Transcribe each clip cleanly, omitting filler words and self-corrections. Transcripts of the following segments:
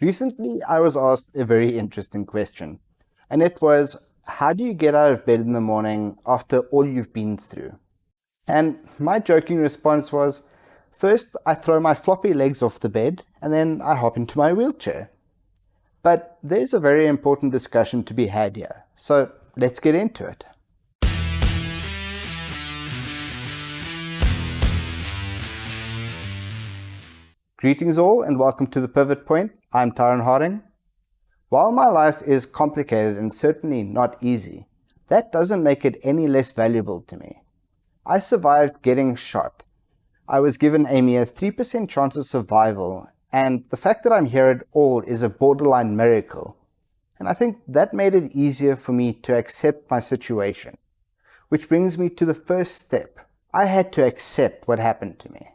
Recently, I was asked a very interesting question, and it was, how do you get out of bed in the morning after all you've been through? And my joking response was, first I throw my floppy legs off the bed, and then I hop into my wheelchair. But there's a very important discussion to be had here, so let's get into it. Greetings all, and welcome to The Pivot Point. I'm Tyron Harding. While my life is complicated and certainly not easy, that doesn't make it any less valuable to me. I survived getting shot. I was given a mere 3% chance of survival, and the fact that I'm here at all is a borderline miracle. And I think that made it easier for me to accept my situation. Which brings me to the first step. I had to accept what happened to me.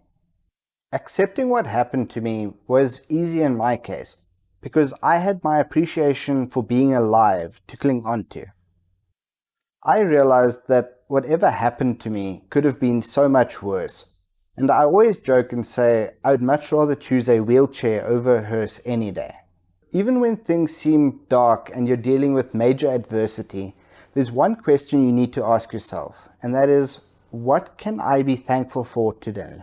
Accepting what happened to me was easy in my case, because I had my appreciation for being alive to cling on to. I realized that whatever happened to me could have been so much worse, and I always joke and say I would much rather choose a wheelchair over a hearse any day. Even when things seem dark and you're dealing with major adversity, there's one question you need to ask yourself, and that is, what can I be thankful for today?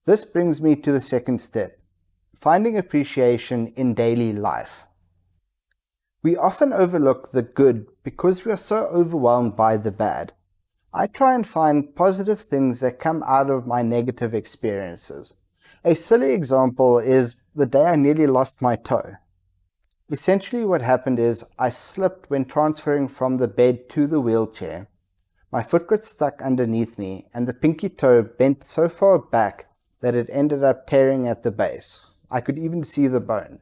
This brings me to the second step, finding appreciation in daily life. We often overlook the good because we are so overwhelmed by the bad. I try and find positive things that come out of my negative experiences. A silly example is the day I nearly lost my toe. Essentially what happened is I slipped when transferring from the bed to the wheelchair. My foot got stuck underneath me and the pinky toe bent so far back that it ended up tearing at the base. I could even see the bone.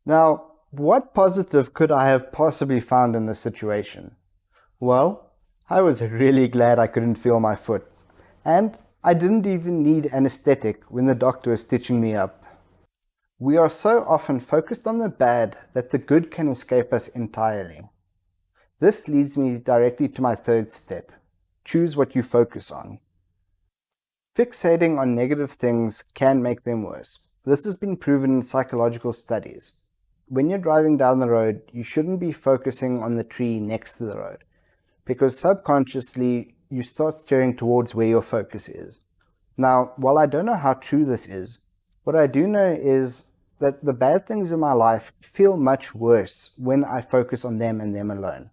Now, what positive could I have possibly found in this situation? Well, I was really glad I couldn't feel my foot, and I didn't even need anesthetic when the doctor was stitching me up. We are so often focused on the bad that the good can escape us entirely. This leads me directly to my third step. Choose what you focus on. Fixating on negative things can make them worse. This has been proven in psychological studies. When you're driving down the road, you shouldn't be focusing on the tree next to the road, because subconsciously you start steering towards where your focus is. Now, while I don't know how true this is, what I do know is that the bad things in my life feel much worse when I focus on them and them alone.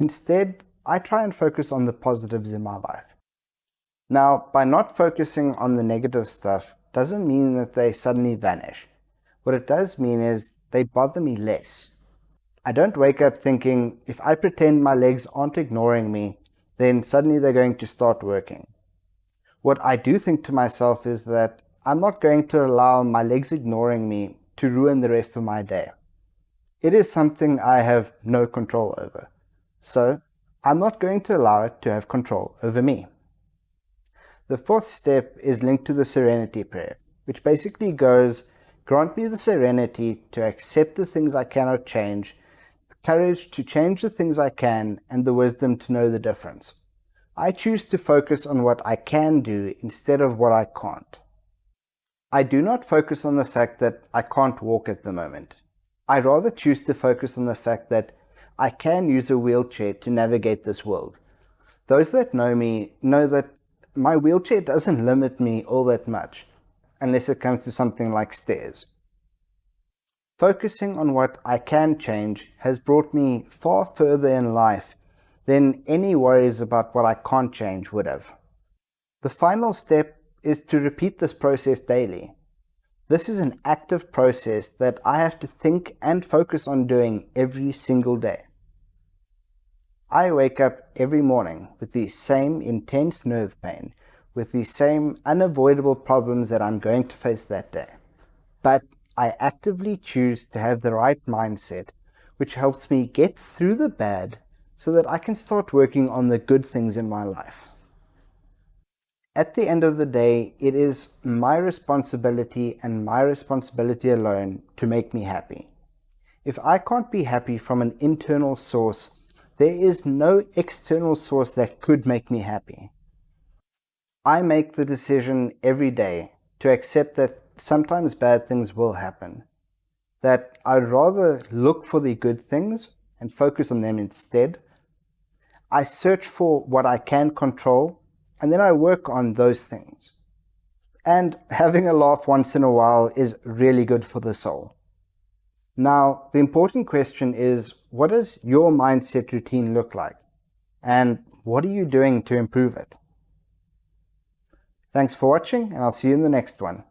Instead, I try and focus on the positives in my life. Now, by not focusing on the negative stuff doesn't mean that they suddenly vanish. What it does mean is they bother me less. I don't wake up thinking, if I pretend my legs aren't ignoring me, then suddenly they're going to start working. What I do think to myself is that I'm not going to allow my legs ignoring me to ruin the rest of my day. It is something I have no control over. So, I'm not going to allow it to have control over me. The fourth step is linked to the serenity prayer, which basically goes, grant me the serenity to accept the things I cannot change, the courage to change the things I can, and the wisdom to know the difference. I choose to focus on what I can do instead of what I can't. I do not focus on the fact that I can't walk at the moment. I rather choose to focus on the fact that I can use a wheelchair to navigate this world. Those that know me know that my wheelchair doesn't limit me all that much, unless it comes to something like stairs. Focusing on what I can change has brought me far further in life than any worries about what I can't change would have. The final step is to repeat this process daily. This is an active process that I have to think and focus on doing every single day. I wake up every morning with the same intense nerve pain, with the same unavoidable problems that I'm going to face that day. But I actively choose to have the right mindset, which helps me get through the bad so that I can start working on the good things in my life. At the end of the day, it is my responsibility and my responsibility alone to make me happy. If I can't be happy from an internal source, there is no external source that could make me happy. I make the decision every day to accept that sometimes bad things will happen. That I'd rather look for the good things and focus on them instead. I search for what I can control, and then I work on those things. And having a laugh once in a while is really good for the soul. Now, the important question is, what does your mindset routine look like? And what are you doing to improve it? Thanks for watching, and I'll see you in the next one.